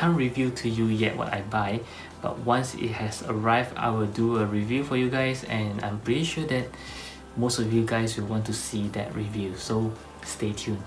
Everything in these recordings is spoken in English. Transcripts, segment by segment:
can't review to you yet what I buy, but once it has arrived, I will do a review for you guys, and I'm pretty sure that most of you guys will want to see that review, so stay tuned.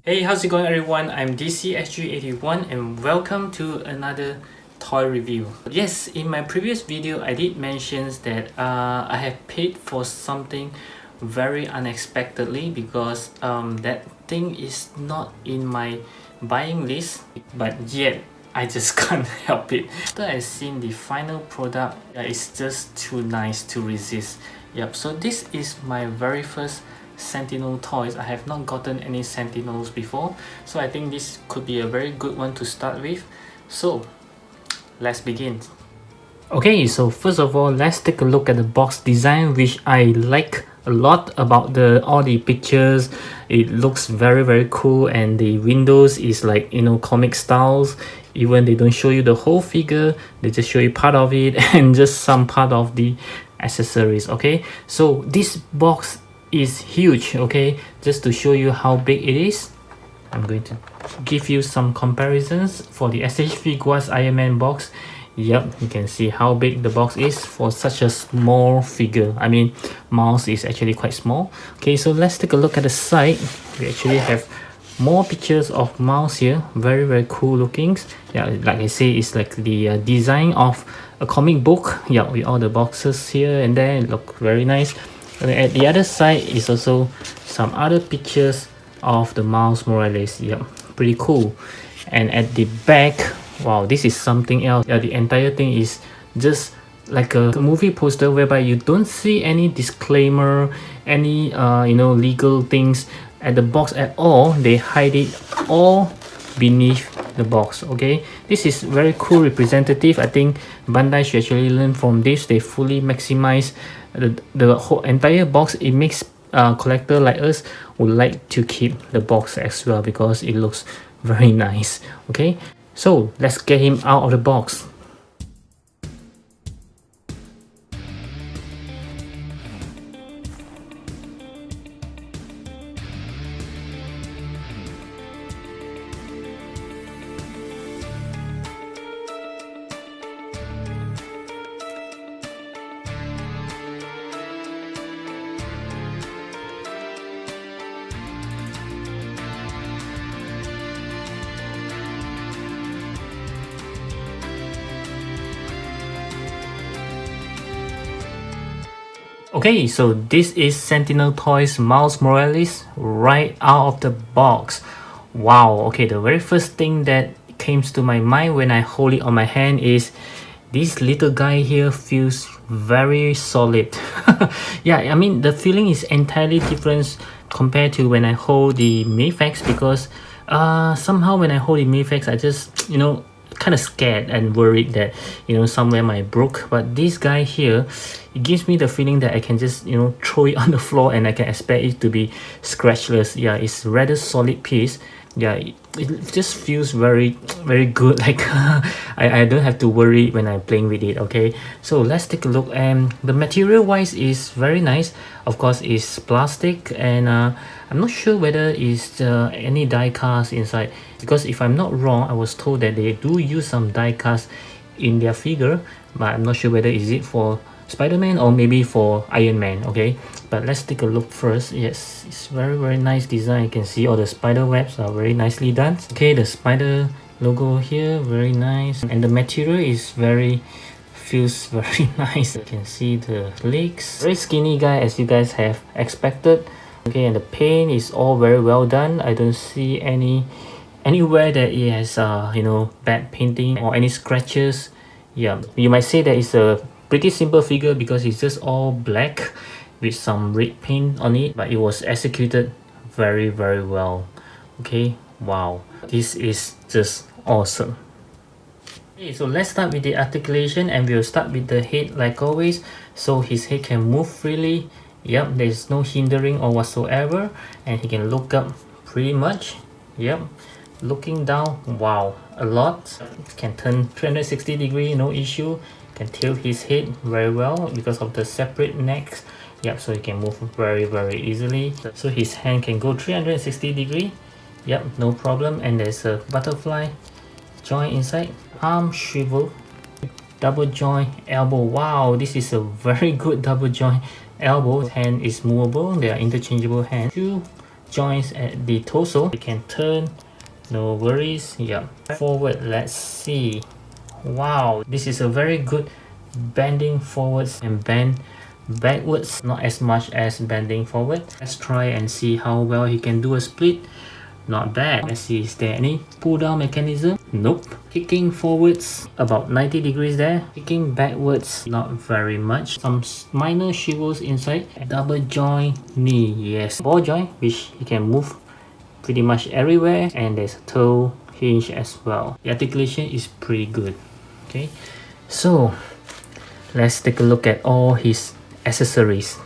Hey, how's it going everyone? I'm DCSG81 and welcome to another toy review. Yes, in my previous video I did mention that I have paid for something very unexpectedly because that thing is not in my buying list, but yet I just can't help it. After I've seen the final product, it's just too nice to resist. Yep, so this is my very first Sentinel toys. I have not gotten any Sentinels before, so I think this could be a very good one to start with. So let's begin. Okay, so first of all, let's take a look at the box design, which I like a lot about all the pictures. It looks very cool, and the windows is like, you know, comic styles. Even they don't show you the whole figure, they just show you part of it and just some part of the accessories. Okay, so this box is huge. Okay, just to show you how big it is, I'm going to give you some comparisons for the SH Figuarts Iron Man box. Yep, you can see how big the box is for such a small figure. I mean, Miles is actually quite small. Okay, so let's take a look at the side. We actually have more pictures of Miles here. Very cool looking. Yeah, like I say, it's like the design of a comic book. Yeah, with all the boxes here and there, look very nice. And at the other side is also some other pictures of the Miles Morales. Yep, pretty cool. And at the back, wow, this is something else. Yeah, the entire thing is just like a movie poster whereby you don't see any disclaimer, any you know, legal things at the box at all. They hide it all beneath the box. Okay, this is very cool, representative. I think Bandai should actually learn from this. They fully maximize the whole entire box. It makes collector like us would like to keep the box as well because it looks very nice. Okay, so let's get him out of the box. Okay, so this is Sentinel Toys Miles Morales right out of the box. Wow, okay, the very first thing that came to my mind when I hold it on my hand is this little guy here feels very solid. Yeah, I mean, the feeling is entirely different compared to when I hold the Mayfax, because somehow when I hold the Mayfax, I just, you know, kind of scared and worried that, you know, somewhere might broke. But this guy here, it gives me the feeling that I can just, you know, throw it on the floor and I can expect it to be scratchless. Yeah, it's rather solid piece. Yeah, it just feels very good. Like I don't have to worry when I'm playing with it. Okay, so let's take a look. And the material wise is very nice. Of course, it's plastic, and I'm not sure whether it's any die cast inside, because if I'm not wrong, I was told that they do use some die cast in their figure, but I'm not sure whether is it for Spider-Man or maybe for Iron Man. Okay, but let's take a look first. Yes, it's very nice design. You can see all the spider webs are very nicely done. Okay, the spider logo here, very nice, and the material is feels very nice. You can see the legs, very skinny guy as you guys have expected. Okay, and the paint is all very well done. I don't see anywhere that it has you know, bad painting or any scratches. Yeah, you might say that it's a pretty simple figure because it's just all black with some red paint on it, but it was executed very well. Okay, wow, this is just awesome. Okay, so let's start with the articulation, and we'll start with the head like always, so his head can move freely. Yep, there's no hindering or whatsoever, and he can look up pretty much. Yep, looking down, wow, a lot. It can turn 360 degree, no issue. Can tilt his head very well because of the separate necks. Yep, so he can move very easily. So his hand can go 360 degree. Yep, no problem. And there's a butterfly joint inside. Arm swivel, double joint elbow. Wow, this is a very good double joint elbow. Hand is movable. They are interchangeable hands. Two joints at the torso. They can turn, no worries. Yep. Forward, let's see. Wow, this is a very good bending forwards and bend backwards, not as much as bending forward. Let's try and see how well he can do a split. Not bad. Let's see, is there any pull down mechanism? Nope. Kicking forwards about 90 degrees there. Kicking backwards, not very much. Some minor swivels inside. Double joint knee, yes. Ball joint, which he can move pretty much everywhere, and there's a toe hinge as well. The articulation is pretty good. Okay, so let's take a look at all his accessories.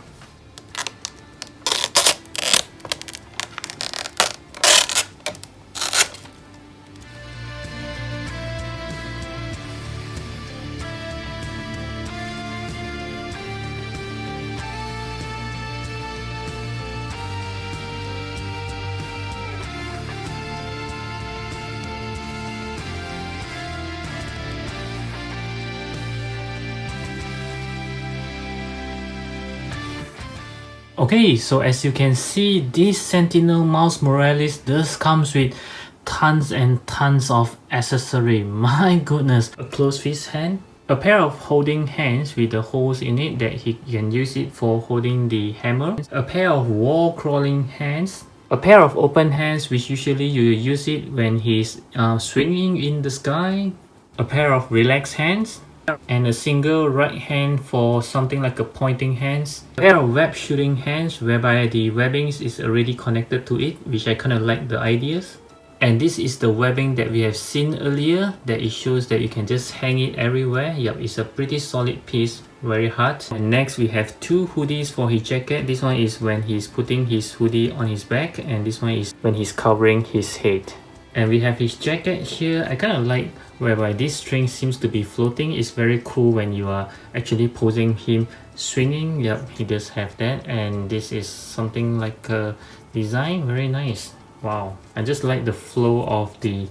Okay, so as you can see, this Sentinel Miles Morales does comes with tons and tons of accessory. My goodness, a closed fist hand, a pair of holding hands with the holes in it that he can use it for holding the hammer, a pair of wall crawling hands, a pair of open hands which usually you use it when he's swinging in the sky, a pair of relaxed hands, and a single right hand for something like a pointing hands, a pair of web shooting hands whereby the webbings is already connected to it, which I kind of like the ideas. And this is the webbing that we have seen earlier, that it shows that you can just hang it everywhere. Yep, it's a pretty solid piece, very hard. And next we have two hoodies for his jacket. This one is when he's putting his hoodie on his back, and this one is when he's covering his head. And we have his jacket here. I kind of like whereby this string seems to be floating. It's very cool when you are actually posing him swinging. Yep, he does have that. And this is something like a design, very nice. Wow, I just like the flow of the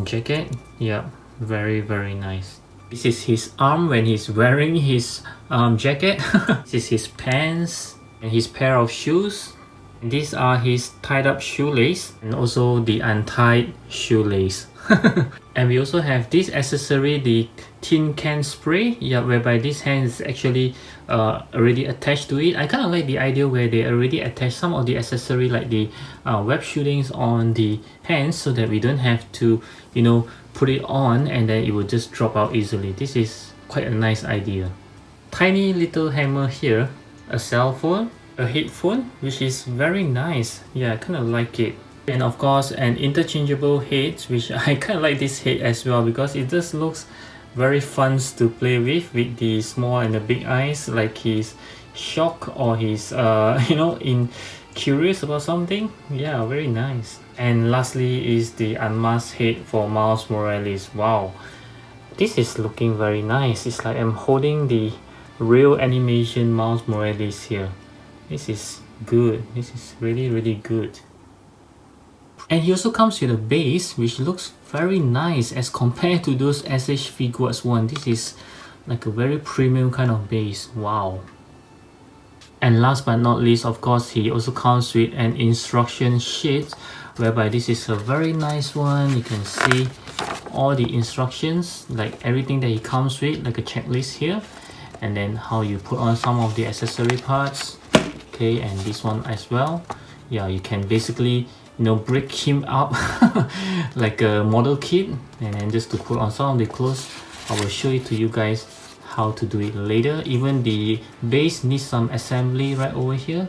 jacket. Yep, very nice. This is his arm when he's wearing his jacket. This is his pants and his pair of shoes. These are his tied up shoelace and also the untied shoelace. And we also have this accessory, the tin can spray. Yeah, whereby this hand is actually already attached to it. I kind of like the idea where they already attach some of the accessory like the web shootings on the hands, so that we don't have to, you know, put it on and then it will just drop out easily. This is quite a nice idea. Tiny little hammer here, a cell phone, a headphone, which is very nice. Yeah, I kind of like it. And of course an interchangeable head, which I kind of like this head as well because it just looks very fun to play with the small and the big eyes, like he's shocked or he's you know, curious about something. Yeah, very nice. And lastly is the unmasked head for Miles Morales. Wow, this is looking very nice. It's like I'm holding the real animation Miles Morales here. This is good. This is really good. And he also comes with a base which looks very nice as compared to those SH Figuarts one. This is like a very premium kind of base. Wow. And last but not least, of course, he also comes with an instruction sheet, whereby this is a very nice one. You can see all the instructions, like everything that he comes with, like a checklist here, and then how you put on some of the accessory parts. Okay, and this one as well. Yeah, you can basically, you know, break him up like a model kit, and then just to put on some of the clothes. I will show it to you guys how to do it later. Even the base needs some assembly right over here.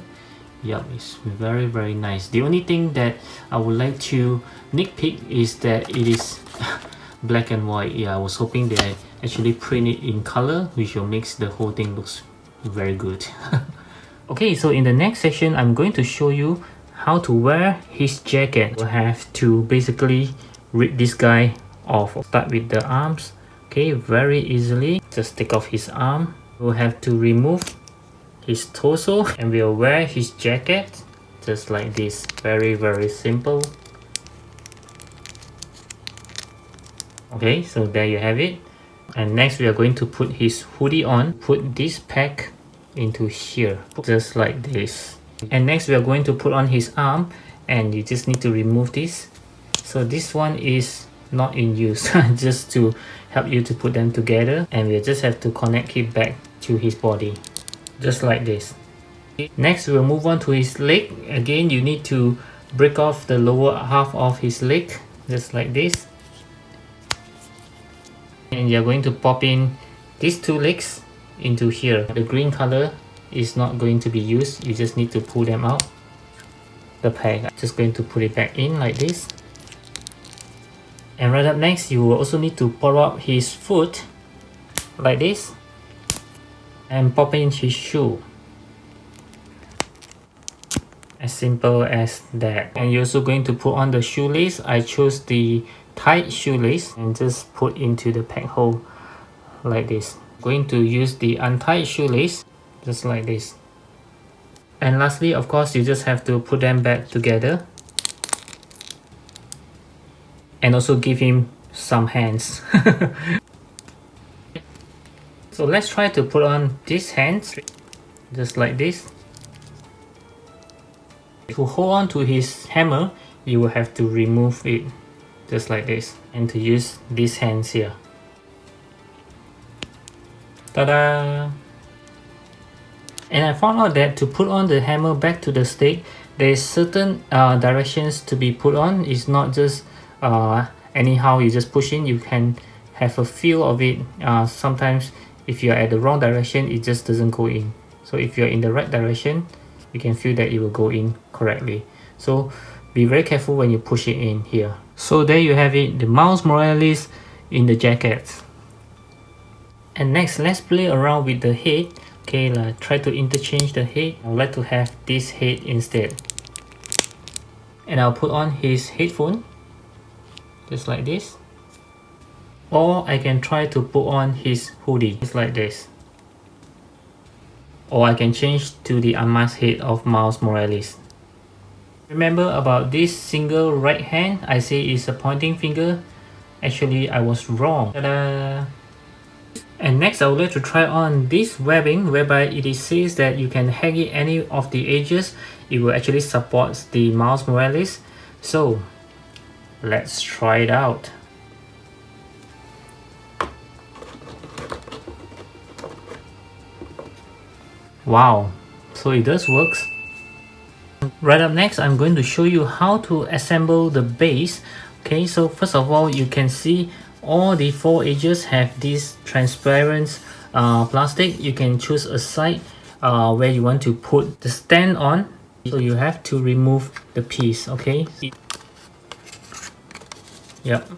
Yep, it's very nice. The only thing that I would like to nitpick is that it is black and white. Yeah, I was hoping they actually print it in color, which will make the whole thing looks very good. Okay, so in the next section, I'm going to show you how to wear his jacket. We'll have to basically rig this guy off. Start with the arms. Okay, very easily. Just take off his arm. We'll have to remove his torso and we'll wear his jacket just like this. Very simple. Okay, so there you have it. And next we are going to put his hoodie on. Put this pack into here just like this. And next we are going to put on his arm, and you just need to remove this. So this one is not in use just to help you to put them together, and we just have to connect it back to his body just like this. Next we'll move on to his leg. Again, you need to break off the lower half of his leg just like this, and you're going to pop in these two legs into here. The green color is not going to be used. You just need to pull them out. The pack, I'm just going to put it back in like this. And right up next, you will also need to pop up his foot like this and pop in his shoe. As simple as that. And you're also going to put on the shoelace. I chose the tight shoelace and just put into the pack hole like this. Going to use the untied shoelace just like this. And lastly, of course, you just have to put them back together and also give him some hands. So let's try to put on these hands just like this. To hold on to his hammer, you will have to remove it just like this, and to use these hands here. Ta-da! And I found out that to put on the hammer back to the stick, there's certain directions to be put on. It's not just anyhow you just push in. You can have a feel of it. Sometimes if you're at the wrong direction, it just doesn't go in. So if you're in the right direction, you can feel that it will go in correctly. So be very careful when you push it in here. So there you have it, the Miles Morales in the jacket. And next, let's play around with the head. Okay, try to interchange the head. I would like to have this head instead. And I'll put on his headphone just like this. Or I can try to put on his hoodie just like this. Or I can change to the unmasked head of Miles Morales. Remember about this single right hand, I say it's a pointing finger. Actually, I was wrong. Ta-da! And next, I would like to try on this webbing, whereby it says that you can hang it any of the edges. It will actually support the Miles Morales. So let's try it out. Wow, so it does work. Right up next, I'm going to show you how to assemble the base. Okay, so first of all, you can see all the four edges have this transparent plastic. You can choose a side where you want to put the stand on. So you have to remove the piece, okay? Yep.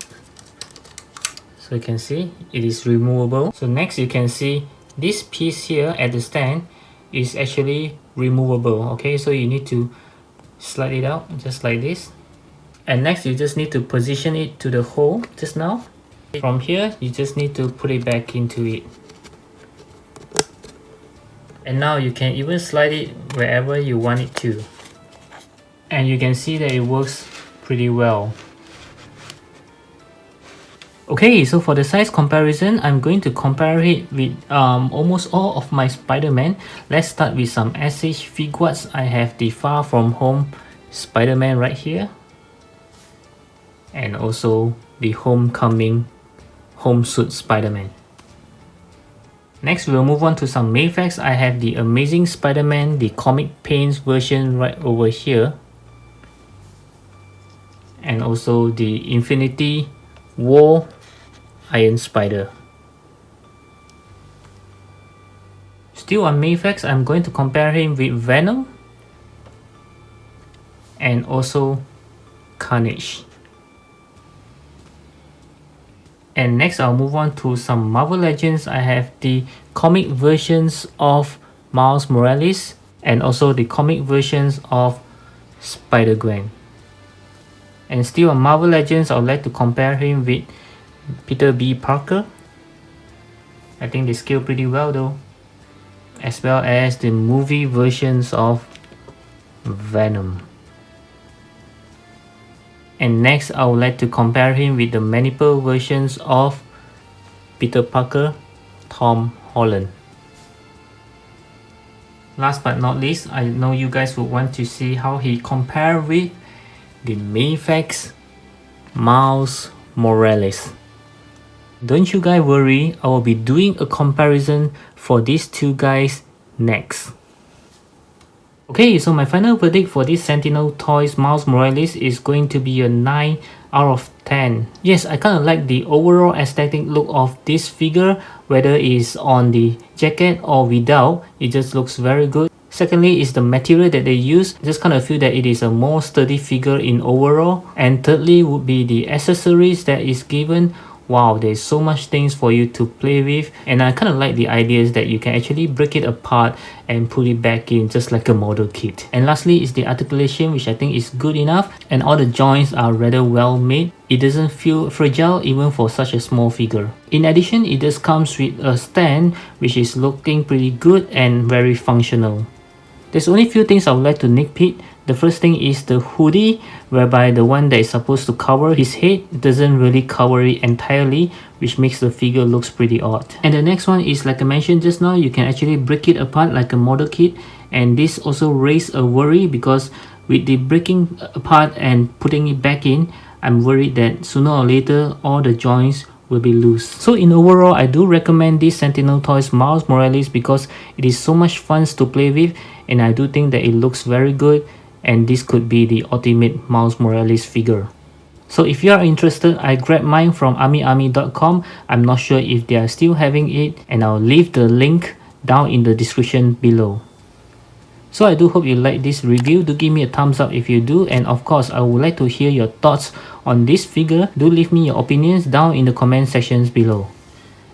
So you can see it is removable. So next you can see this piece here at the stand is actually removable. Okay, so you need to slide it out just like this. And next you just need to position it to the hole just now. From here you just need to put it back into it. And now you can even slide it wherever you want it to. And you can see that it works pretty well. Okay, so for the size comparison, I'm going to compare it with almost all of my Spider-Man. Let's start with some SH figuarts. I have the Far From Home Spider-Man right here. And also the Homecoming Home Suit Spider-Man. Next, we'll move on to some Mayfax. I have the Amazing Spider-Man, the Comic Paints version right over here. And also the Infinity War Iron Spider. Still on Mayfax, I'm going to compare him with Venom and also Carnage. And next, I'll move on to some Marvel Legends. I have the comic versions of Miles Morales and also the comic versions of Spider-Gwen. And still on Marvel Legends, I would like to compare him with Peter B. Parker. I think they scale pretty well though. As well as the movie versions of Venom. And next, I would like to compare him with the multiple versions of Peter Parker, Tom Holland. Last but not least, I know you guys would want to see how he compared with the Mayfax Miles Morales. Don't you guys worry, I will be doing a comparison for these two guys next. Okay, so my final verdict for this Sentinel Toys Miles Morales is going to be a 9 out of 10. Yes, I kind of like the overall aesthetic look of this figure, whether it's on the jacket or without, it just looks very good. Secondly is the material that they use. Just kind of feel that it is a more sturdy figure in overall. And thirdly would be the accessories that is given. Wow, there's so much things for you to play with, and I kind of like the ideas that you can actually break it apart and put it back in just like a model kit. And lastly is the articulation, which I think is good enough, and all the joints are rather well made. It doesn't feel fragile even for such a small figure. In addition, it just comes with a stand which is looking pretty good and very functional. There's only few things I would like to nitpick. The first thing is the hoodie, whereby the one that is supposed to cover his head doesn't really cover it entirely, which makes the figure looks pretty odd. And the next one is, like I mentioned just now, you can actually break it apart like a model kit, and this also raised a worry because with the breaking apart and putting it back in, I'm worried that sooner or later all the joints will be loose. So in overall, I do recommend this Sentinel Toys Miles Morales because it is so much fun to play with, and I do think that it looks very good, and this could be the ultimate Miles Morales figure. So if you are interested, I grabbed mine from AmiAmi.com. I'm not sure if they are still having it, and I'll leave the link down in the description below. So I do hope you like this review. Do give me a thumbs up if you do, and of course I would like to hear your thoughts on this figure. Do leave me your opinions down in the comment sections below.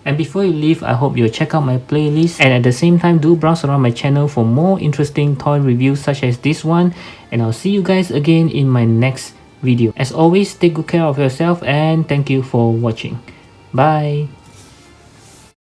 And before you leave, I hope you'll check out my playlist, and at the same time do browse around my channel for more interesting toy reviews such as this one, and I'll see you guys again in my next video. As always, take good care of yourself, and thank you for watching. Bye.